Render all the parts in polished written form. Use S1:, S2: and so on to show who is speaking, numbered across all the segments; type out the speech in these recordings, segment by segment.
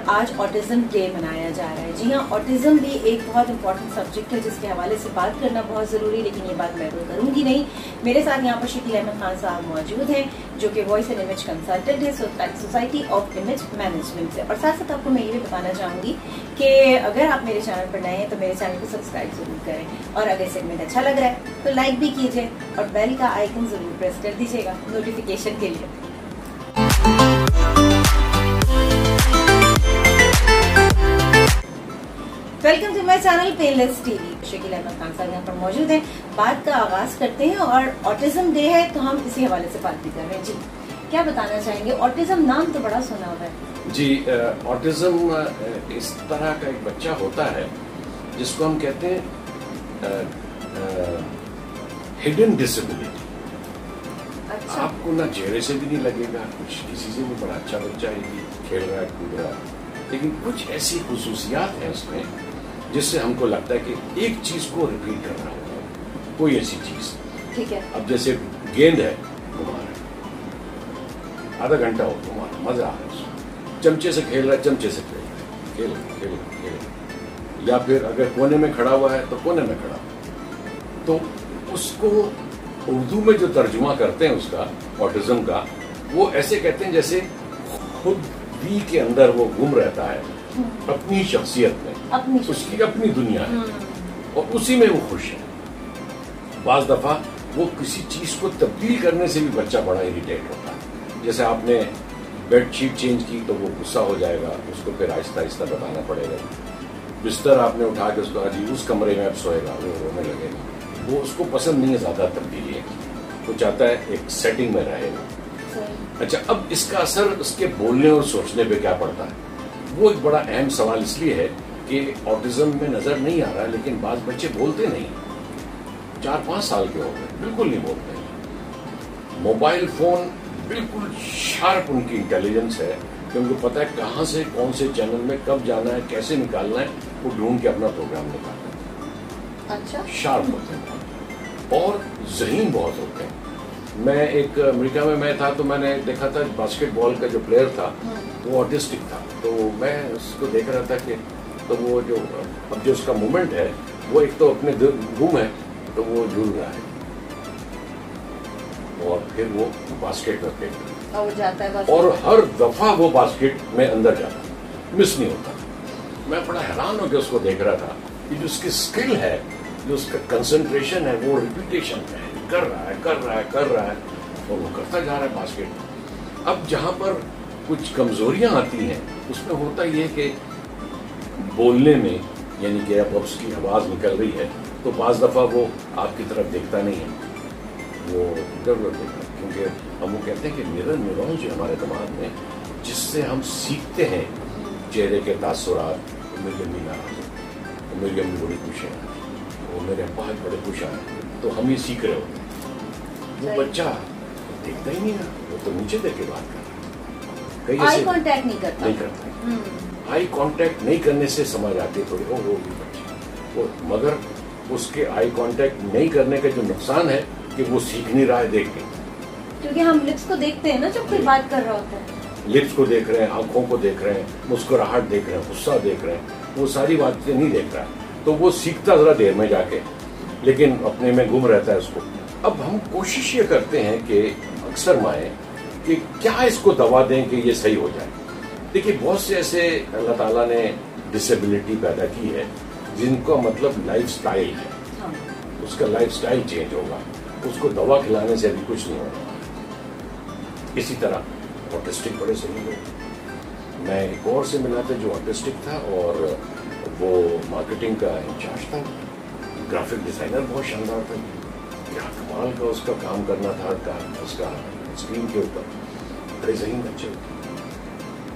S1: آج autism day منایا جا رہا ہے. جی ہاں, آٹزم بھی ایک بہت امپورٹنٹ سبجیکٹ ہے جس کے حوالے سے بات کرنا بہت ضروری ہے, لیکن یہ بات میں تو کروں گی نہیں. میرے ساتھ یہاں پر شکیل احمد خان صاحب موجود ہیں جو کہ وائس اینڈ امیج کنسلٹنٹ ہے سوسائٹی آف امیج مینجمنٹ سے. اور ساتھ ساتھ آپ کو میں یہ بھی بتانا چاہوں گی کہ اگر آپ میرے چینل پر نئے ہیں تو میرے چینل کو سبسکرائب ضرور کریں, اور اگر سیگمنٹ اچھا لگ رہا ہے تو لائک بھی کیجیے اور بیل کا آئیکن ضرور پریس کر دیجیے گا نوٹیفیکیشن کے لیے. Welcome to my channel painless T V. Shakeel Ahmed Khan صاحب یہاں پر موجود ہیں. بات کا آغاز کرتے ہیں اور آٹزم ڈے ہے تو ہم اسی حوالے سے بات بھی کر رہے ہیں. جی کیا بتانا چاہیں گے؟ آٹزم نام تو بڑا سنا ہوا ہے.
S2: جی, آٹزم اس طرح کا ایک بچہ ہوتا ہے جس کو ہم کہتے ہیں ہڈن ڈسیبلٹی. آپ کو نہ چہرے سے بھی نہیں لگے گا, کچھ کسی سے بھی بڑا اچھا بچہ ہے, کھیل رہا ہے, کود رہا ہے, لیکن کچھ ایسی خصوصیات ہیں اس میں جس سے ہم کو لگتا ہے کہ ایک چیز کو ریپیٹ کر رہا ہوگا, کوئی ایسی چیز. ٹھیک ہے, اب جیسے گیند ہے, گھما رہا ہے, آدھا گھنٹہ ہو گھما رہا, مزہ آ رہا ہے اس کو. چمچے سے کھیل رہا ہے, چمچے سے کھیل رہا ہے, یا پھر اگر کونے میں کھڑا ہوا ہے تو کونے میں کھڑا. تو اس کو اردو میں جو ترجمہ کرتے ہیں اس کا, آٹزم کا, وہ ایسے کہتے ہیں جیسے خود بھی کے اندر وہ گم رہتا ہے اپنی شخصیت میں, اس کی اپنی دنیا ہے اور اسی میں وہ خوش ہے. بعض دفعہ وہ کسی چیز کو تبدیل کرنے سے بھی بچہ بڑا اریٹیٹ ہوتا ہے. جیسے آپ نے بیڈ شیٹ چینج کی تو وہ غصہ ہو جائے گا, اس کو پھر آہستہ آہستہ بتانا پڑے گا. بستر آپ نے اٹھا کے اس کو آج اس کمرے میں اب سوئے گا, وہ رونے لگے گا. وہ اس کو پسند نہیں ہے زیادہ تبدیلی, وہ چاہتا ہے ایک سیٹنگ میں رہے گا. اچھا, اب اس کا اثر اس کے بولنے اور سوچنے پہ کیا پڑتا ہے؟ وہ ایک بڑا اہم سوال اس لیے ہے کہ آٹزم میں نظر نہیں آ رہا, لیکن بعض بچے بولتے نہیں, 4-5 سال کے ہو گئے, بالکل نہیں بولتے. موبائل فون بالکل شارپ ان کی انٹیلیجنس ہے کہ ان کو پتا ہے کہاں سے کون سے چینل میں کب جانا ہے, کیسے نکالنا ہے, وہ ڈھونڈ کے اپنا پروگرام نکالتے ہیں. اچھا, شارپ ہوتے ہیں اور ذہین بہت ہوتے ہیں. میں ایک امریکہ میں تھا تو میں نے دیکھا تھا باسکٹ بال کا جو پلیئر تھا وہ آٹسٹک تھا. تو میں اس کو دیکھ رہا تھا کہ تو وہ جو اب جو اس کا مومنٹ ہے وہ ایک تو اپنے گم ہے تو وہ جھول رہا ہے اور پھر وہ باسکٹ میں پھینکتا ہے اور ہر دفعہ وہ باسکٹ میں اندر جاتا ہے, مس نہیں ہوتا. میں بڑا حیران ہو کے اس کو دیکھ رہا تھا کہ جو اس کی اسکل ہے, جو اس کا کنسنٹریشن ہے, وہ ریپیٹیشن ہے, کر رہا ہے اور وہ کرتا جا رہا ہے باسکٹ. اب جہاں پر کچھ کمزوریاں آتی ہیں اس میں ہوتا یہ کہ بولنے میں, یعنی کہ اب اس کی آواز نکل رہی ہے تو بعض دفعہ وہ آپ کی طرف دیکھتا نہیں ہے, وہ ادھر ادھر دیکھتا ہے. کیونکہ ہم وہ کہتے ہیں کہ میرر نیورونز جو ہمارے دماغ میں جس سے ہم سیکھتے ہیں چہرے کے تاثرات, میری امی ناراض ہے, میری امی بڑی خوش ہے, وہ میرے ابا بڑے خوش ہیں, تو ہم یہ سیکھ رہے ہوتے ہیں. وہ بچہ دیکھتا ہی نہیں نا, وہ تو نیچے دیکھ کے بات کر رہا ہے,
S1: آئی کانٹیکٹ نہیں کرتا.
S2: آئی کانٹیکٹ نہیں کرنے سے سمجھ آتی ہے تھوڑی وہ بھی بچے, مگر اس کے آئی کانٹیکٹ نہیں کرنے کا جو نقصان ہے کہ وہ سیکھ نہیں رہا ہے دیکھ کے.
S1: کیونکہ ہم لپس کو دیکھتے ہیں نا جب کوئی بات کر رہا ہوتا ہے,
S2: لپس کو دیکھ رہے ہیں, آنکھوں کو دیکھ رہے ہیں, مسکراہٹ دیکھ رہے ہیں, غصہ دیکھ رہے ہیں, وہ ساری باتیں نہیں دیکھ رہا ہے. تو وہ سیکھتا ذرا دیر میں جا کے, لیکن اپنے میں گم رہتا ہے اس کو. اب ہم کوشش یہ کرتے ہیں کہ اکثر مائیں کہ کیا اس کو دوا دیں کہ یہ صحیح ہو جائے. دیکھیے بہت سے ایسے اللہ تعالیٰ نے ڈسیبلٹی پیدا کی ہے جن کا مطلب لائف سٹائل ہے, اس کا لائف سٹائل چینج ہوگا, اس کو دوا کھلانے سے ابھی کچھ نہیں ہوگا. اسی طرح آٹسٹک بڑے صحیح لوگ, میں ایک اور سے ملا تھا جو آٹسٹک تھا اور وہ مارکیٹنگ کا انچارج تھا, گرافک ڈیزائنر, بہت شاندار تھا, کیا کمال کا اس کا کام کرنا تھا اس کا اسکرین کے اوپر, بڑے ذہین بچے ہوتے.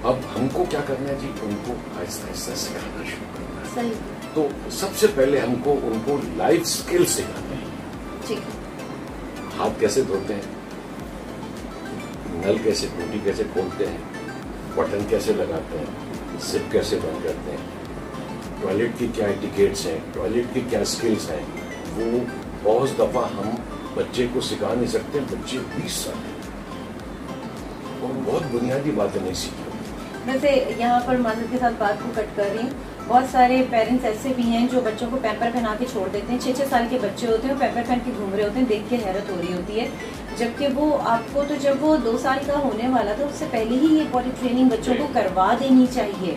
S2: اب ہم کو کیا کرنا ہے جی, ان کو آہستہ آہستہ سکھانا شروع کرنا ہے. تو سب سے پہلے ہم کو ان کو لائف اسکل سکھانا ہے. ہاتھ کیسے دھوتے ہیں, نل کیسے, ٹوٹی کیسے کھولتے ہیں, بٹن کیسے لگاتے ہیں, زپ کیسے بند کرتے ہیں, ٹوائلٹ کی کیا ایٹیکیٹس ہیں, ٹوائلٹ کی کیا اسکلس ہیں. وہ بہت دفعہ ہم بچے کو سکھا نہیں سکتے, بچے 20 سال ہیں اور بہت بنیادی باتیں نہیں سیکھی.
S1: ویسے یہاں پر معذرت کے ساتھ بات کو کٹ کر رہی ہوں, بہت سارے پیرنٹس ایسے بھی ہیں جو بچوں کو پیمپر پہنا کے چھوڑ دیتے ہیں, 6-6 سال کے بچے ہوتے ہیں پیمپر پہن کے گھوم رہے ہوتے ہیں, دیکھ کے حیرت ہو رہی ہوتی ہے. جبکہ وہ آپ کو تو جب وہ 2 سال کا ہونے والا تھا اس سے پہلے ہی یہ پوٹی ٹریننگ بچوں کو کروا دینی چاہیے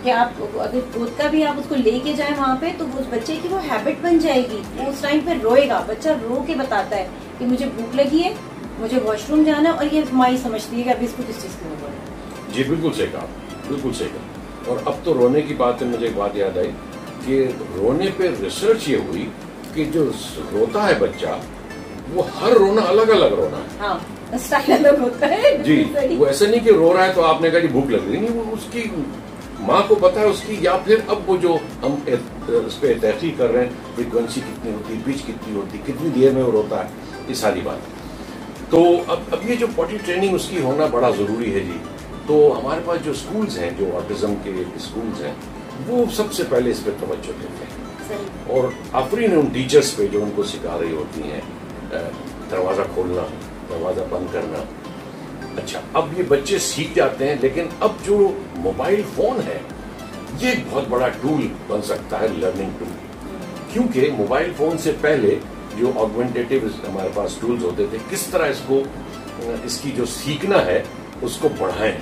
S1: کہ آپ اگر گود کا بھی آپ اس کو لے کے جائیں وہاں پہ تو اس بچے کی وہ ہیبٹ بن جائے گی, وہ اس ٹائم پہ روئے گا, بچہ رو کے بتاتا ہے کہ مجھے بھوک لگی ہے, مجھے واش روم جانا ہے, اور یہ مائی سمجھتی ہے کہ ابھی اس کو کس چیز کی ضرورت ہے.
S2: جی بالکل صحیح کہا, بالکل صحیح کہا. اور اب تو رونے کی بات ہے, مجھے ایک بات یاد آئی کہ رونے پہ ریسرچ یہ ہوئی کہ جو روتا ہے بچہ وہ ہر رونا الگ الگ رونا ہے.
S1: ہاں اسٹائل الگ ہوتا ہے
S2: جی, وہ ایسا نہیں کہ رو رہا ہے تو آپ نے کہا جی بھوک لگ رہی, نہیں, وہ اس کی ماں کو پتا ہے اس کی, یا پھر اب وہ جو ہم اس پہ تحقیق کر رہے ہیں فریکوینسی کتنی ہوتی, پچ کتنی ہوتی, کتنی دیر میں وہ روتا ہے, یہ ساری بات. تو اب یہ جو پوٹی ٹریننگ اس کی ہونا بڑا ضروری ہے جی. تو ہمارے پاس جو اسکولز ہیں, جو آٹزم کے اسکولز ہیں, وہ سب سے پہلے اس پہ توجہ دیتے ہیں, اور آفرین ان ٹیچرز پہ جو ان کو سکھا رہی ہوتی ہیں دروازہ کھولنا, دروازہ بند کرنا. اچھا, اب یہ بچے سیکھ جاتے ہیں, لیکن اب جو موبائل فون ہے یہ ایک بہت بڑا ٹول بن سکتا ہے لرننگ ٹول, کیونکہ موبائل فون سے پہلے جو آگمنٹیٹیو ہمارے پاس ٹولز ہوتے تھے, کس طرح اس کی جو سیکھنا ہے اس کو بڑھائیں.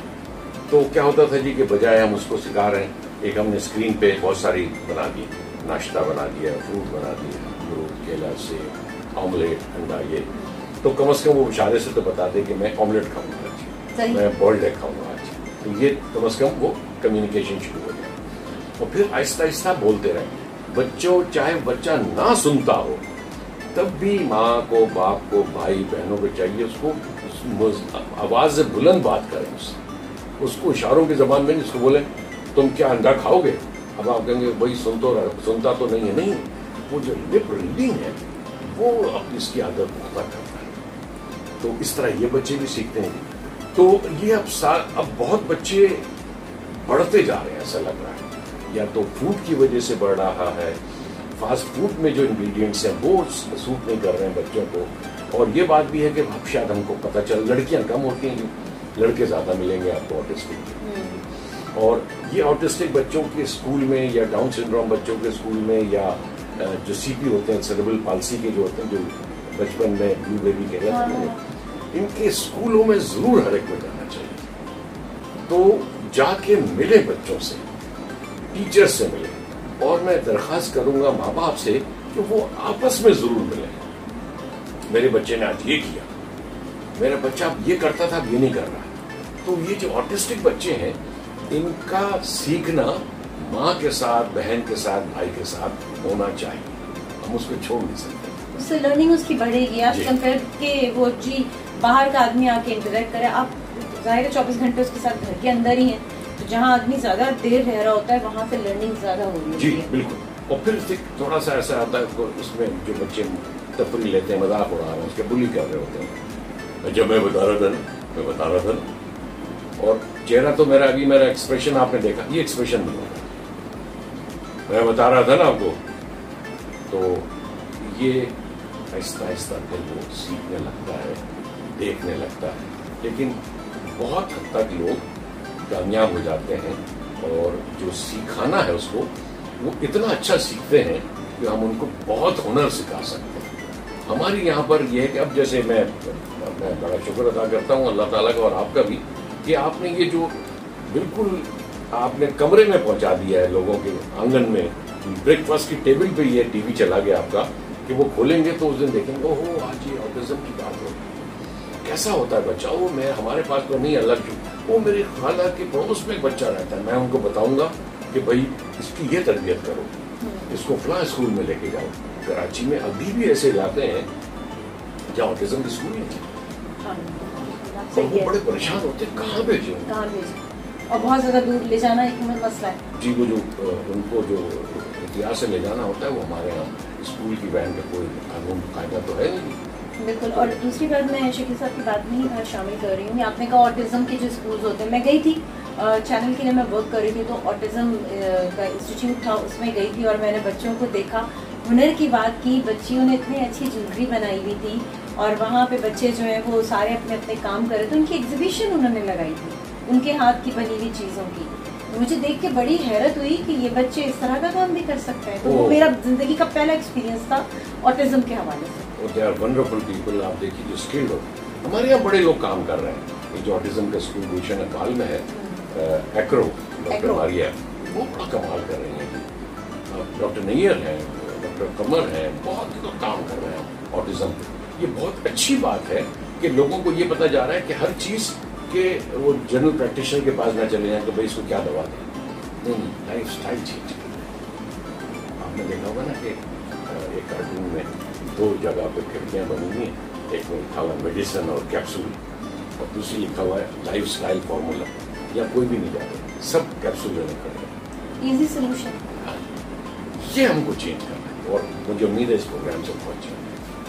S2: تو کیا ہوتا تھا جی کہ بجائے ہم اس کو سکھا رہے ہیں, ایک ہم نے اسکرین پہ بہت ساری بنا دی, ناشتہ بنا دیا, فروٹ بنا دیا, امرود, کیلا, سیب, آملیٹ, انڈا, یہ تو کم از کم وہ اشارے سے تو بتاتے کہ میں آملیٹ کھاؤں گا آج, میں بوائلڈ ایگ کھاؤں گا آج. تو یہ کم از کم وہ کمیونیکیشن شروع ہو جائے, اور پھر آہستہ آہستہ بولتے رہیں. بچوں, چاہے بچہ نہ سنتا ہو تب بھی ماں کو, باپ کو, بھائی بہنوں کو چاہیے اس کو آواز سے بلند بات کریں, اس کو اشاروں کی زبان میں جس کو بولیں تم کیا انڈا کھاؤ گے, اب آپ کہیں گے بھائی سنتا تو نہیں ہے, نہیں, وہ جو لپ ریڈنگ ہے وہ اپنی اس کی عادت پختہ کرتا ہے. تو اس طرح یہ بچے بھی سیکھتے ہیں. تو یہ اب بہت بچے بڑھتے جا رہے ہیں, ایسا لگ رہا ہے, یا تو فوڈ کی وجہ سے بڑھ رہا ہے, فاسٹ فوڈ میں جو انگریڈینٹس ہیں وہ سوٹ نہیں کر رہے ہیں بچوں کو. اور یہ بات بھی ہے کہ اب شاید ہم کو پتہ چل, لڑکیاں کم ہوتی ہیں, لڑکے زیادہ ملیں گے آپ کو آٹسٹک. اور یہ آٹسٹک بچوں کے اسکول میں, یا ڈاؤن سنڈروم بچوں کے اسکول میں, یا جو سی پی ہوتے ہیں, سیریبرل پالسی کے جو ہوتے ہیں, جو بچپن میں بلو بیبی کہلاتے ہیں, ان کے اسکولوں میں ضرور ہر ایک میں جانا چاہیے. تو جا کے ملے بچوں سے, ٹیچر سے ملے, اور میں درخواست کروں گا ماں باپ سے کہ وہ آپس میں ضرور ملیں. میرے بچے نے آج یہ کیا, میرا بچہ اب یہ کرتا تھا اب یہ نہیں کر رہا. تو یہ جو آٹسٹک بچے ہیں ان کا سیکھنا ماں کے ساتھ, بہن کے ساتھ, بھائی کے ساتھ ہونا چاہیے, ہم اس کو چھوڑ نہیں سکتے.
S1: اس سے لرننگ اس کی بڑھے گی. آپ کمپیئر کہ وہ جی باہر کا آدمی آ کے انٹریکٹ کرے, آپ ظاہر ہے 24 گھنٹے اس کے ساتھ گھر کے اندر ہی ہیں, تو جہاں آدمی زیادہ دیر رہ رہا ہوتا ہے وہاں سے لرننگ زیادہ ہو رہی ہے.
S2: جی بالکل. اور پھر تھوڑا سا ایسا آتا ہے اس میں جو بچے تفریح لیتے ہیں, مذاق اڑا رہے ہیں, اس کے بلی کر رہے ہوتے ہیں, جب میں بتا رہا تھا نا, اور چہرہ تو میرا ایکسپریشن آپ نے دیکھا, یہ ایکسپریشن نہیں ہوتا, میں بتا رہا تھا نا آپ کو. تو یہ آہستہ آہستہ پھر وہ سیکھنے لگتا ہے, دیکھنے لگتا ہے, لیکن بہت حد تک لوگ کامیاب ہو جاتے ہیں, اور جو سکھانا ہے اس کو وہ اتنا اچھا سیکھتے ہیں کہ ہم ان کو بہت ہنر سکھا سکتے ہیں. ہماری یہاں پر یہ ہے کہ اب جیسے میں بڑا شکر ادا کرتا ہوں اللہ تعالیٰ کا اور آپ کا بھی, کہ آپ نے یہ جو بالکل آپ نے کمرے میں پہنچا دیا ہے لوگوں کے آنگن میں, بریک فاسٹ کی ٹیبل پہ یہ ٹی وی چلا گیا آپ کا, کہ وہ کھولیں گے تو اس دن دیکھیں گے اوہ آج یہ آٹزم کی بات ہو, کیسا ہوتا ہے بچہ, وہ میں ہمارے پاس تو نہیں, الگ کیوں, وہ میری خالہ کے پڑوس میں ایک بچہ رہتا ہے, میں ان کو بتاؤں گا کہ بھائی اس کی یہ تربیت کرو, اس کو فلاں اسکول میں لے کے جاؤ. کراچی میں ابھی بھی ایسے علاقے ہیں جہاں آٹزم کے اسکول نہیں, اور وہ بڑے پریشان ہوتے ہیں کہاں بھیجیں,
S1: اور بہت زیادہ دور لے جانا ایک مسئلہ ہے.
S2: جی وہ جو ان کو جو احتیاط سے لے جانا ہوتا ہے وہ ہمارے یہاں اسکول کی وین کا کوئی قانون قاعدہ تو ہے نہیں.
S1: بالکل. اور دوسری بات میں شکیل صاحب کی بات میں ہی شامل کر رہی ہوں, آپ نے کہا آٹزم کے جو اسکولز ہوتے ہیں, میں گئی تھی چینل کے لیے, میں ورک کر رہی تھی, تو آٹزم کا انسٹیٹیوٹ تھا, اس میں گئی تھی, اور میں نے بچوں کو دیکھا, ہنر کی بات کی, بچیوں نے اتنی اچھی جویلری بنائی ہوئی تھی, اور وہاں پہ بچے جو ہیں وہ سارے اپنے اپنے کام کر رہے تھے, ان کی ایگزیبیشن انہوں نے لگائی تھی, ان کے ہاتھ کی بنی ہوئی چیزوں کی. مجھے دیکھ کے بڑی حیرت ہوئی کہ یہ بچے اس طرح کا کام بھی کر سکتے ہیں. تو وہ میرا زندگی کا پہلا ایکسپیرینس تھا آٹزم کے حوالے سے.
S2: They are wonderful people. آپ دیکھیے جو اسکلڈ ہو, ہمارے یہاں بڑے لوگ کام کر رہے ہیں. جو آٹزم کا اسکول گلشن اقبال میں ہے, ایکرو ڈاکٹر ماریہ, وہ بڑا کمال کر رہی ہیں. ڈاکٹر نیئر ہیں, ڈاکٹر قمر ہیں, بہت لوگ کام کر رہے ہیں آٹزم. یہ بہت اچھی بات ہے کہ لوگوں کو یہ پتا جا رہا ہے کہ ہر چیز کہ وہ جنرل پریکٹیشنر کے پاس نہ چلے جائیں کہ بھائی اس کو کیا دوا دیں. نہیں, لائف اسٹائل چینج کریں. آپ نے دیکھا ہوگا نا کہ ایک کارٹون میں 2 جگہ پہ کھڑکیاں بنی ہوئی ہیں, ایک میں لکھا ہوا ہے میڈیسن اور کیپسول, اور دوسری لکھا ہوا ہے لائف اسٹائل فارمولا. یا کوئی بھی نہیں جاتا, سب کیپسول لینے پڑے گا.
S1: Easy solution.
S2: یہ ہم کو چینج کرنا ہے, اور مجھے امید ہے اس پروگرام سے پہنچ جائے.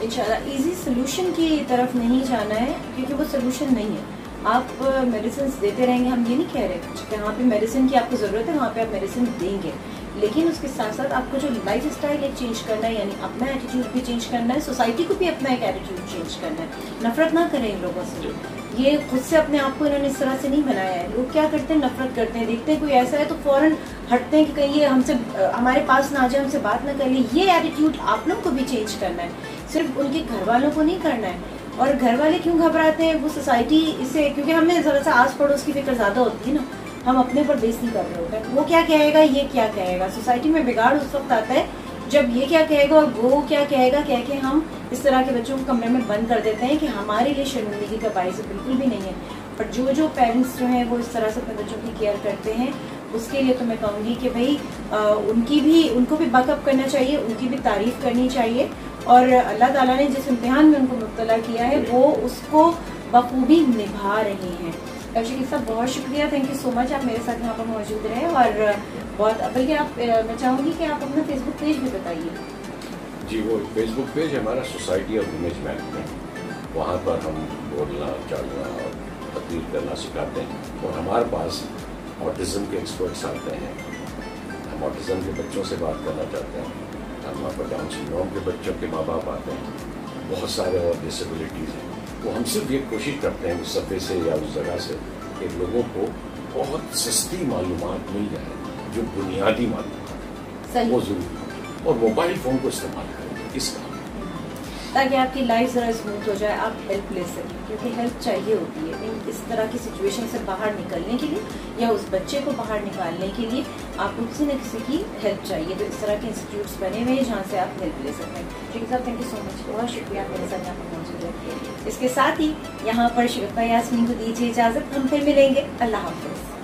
S1: انشاءاللہ ایزی سولوشن کی طرف نہیں جانا ہے, کیونکہ وہ سولوشن نہیں ہے. آپ میڈیسنس دیتے رہیں گے, ہم یہ نہیں کہہ رہے کہ جہاں پہ میڈیسن کی آپ کو ضرورت ہے وہاں پہ آپ میڈیسن دیں گے, لیکن اس کے ساتھ ساتھ آپ کو جو لائف اسٹائل ایک چینج کرنا ہے, یعنی اپنا ایٹیٹیوڈ بھی چینج کرنا ہے, سوسائٹی کو بھی اپنا ایک ایٹیٹیوڈ چینج کرنا ہے. نفرت نہ کریں ان لوگوں سے. یہ خود سے اپنے آپ کو انہوں نے اس طرح سے نہیں بنایا ہے. لوگ کیا کرتے ہیں, نفرت کرتے ہیں, دیکھتے ہیں کوئی ایسا ہے تو فوراً ہٹتے ہیں کہ کہیں یہ ہم سے ہمارے پاس نہ آ جائے, ہم سے بات نہ کر لیں. یہ ایٹیٹیوڈ آپ لوگوں کو بھی چینج کرنا ہے, صرف ان کے گھر والوں کو نہیں کرنا ہے. اور گھر والے کیوں گھبراتے ہیں, وہ سوسائٹی سے, کیونکہ ہمیں ذرا سا آس پڑوس کی فکر زیادہ ہوتی ہے نا, ہم اپنے پر بیس نہیں کر رہے ہوتے ہیں. وہ کیا کہے گا, یہ کیا کہے گا. سوسائٹی میں بگاڑ اس وقت آتا ہے جب یہ کیا کہے گا اور وہ کیا کہے گا کہہ کے ہم اس طرح کے بچوں کو کمرے میں بند کر دیتے ہیں کہ ہمارے لیے شرمندگی کا باعث بالکل بھی نہیں ہے. اور جو پیرنٹس جو ہیں وہ اس طرح سے اپنے بچوں کی کیئر کرتے ہیں, اس کے لیے تو میں کہوں گی کہ بھائی ان کو بھی بیک اپ کرنا چاہیے, ان کی بھی تعریف کرنی چاہیے. اور اللہ تعالیٰ نے جس امتحان میں ان کو مبتلا کیا ہے وہ اس کو بخوبی نبھا رہے ہیں. شکیل صاحب بہت شکریہ, تھینک یو سو مچ, آپ میرے ساتھ یہاں پر موجود رہے. اور بہت بلکہ آپ, میں چاہوں گی کہ آپ اپنا فیس بک پیج بھی بتائیے.
S2: جی, وہ فیس بک پیج ہمارا سوسائٹی آف امیج مینجمنٹ, وہاں پر ہم بولنا چلنا اور تقریر کرنا سکھاتے ہیں. اور ہمارے پاس آٹزم کے ایکسپرٹس آتے ہیں. ہم آٹزم کے بچوں سے بات کرنا چاہتے ہیں. ہمارے پر ڈاؤن سنڈروم کے بچوں کے ماں باپ آتے ہیں. بہت سارے اور ڈسیبلٹیز ہیں. وہ ہم صرف یہ کوشش کرتے ہیں اس صفحے سے یا اس جگہ سے کہ لوگوں کو بہت سستی معلومات مل جائے, جو بنیادی معلومات ہیں وہ ضروری ہے. اور موبائل فون کو استعمال کریں اس کام,
S1: تاکہ آپ کی لائف ذرا اسموتھ ہو جائے, آپ ہیلپ لے سکیں, کیونکہ ہیلپ چاہیے ہوتی ہے اس طرح کی سچویشن سے باہر نکلنے کے لیے, یا اس بچے کو باہر نکالنے کے لیے آپ کو کسی نہ کسی کی ہیلپ چاہیے. تو اس طرح کے انسٹیٹیوٹس بنے ہوئے ہیں جہاں سے آپ ہیلپ لے سکتے ہیں. شکیل صاحب تھینک یو سو مچ, بہت شکریہ آپ میرے ساتھ یہاں پر موجود ہے. اس کے ساتھ ہی یہاں پر شفیقہ یاسمین کو دیجیے اجازت, ہم پھر ملیں گے. اللہ حافظ.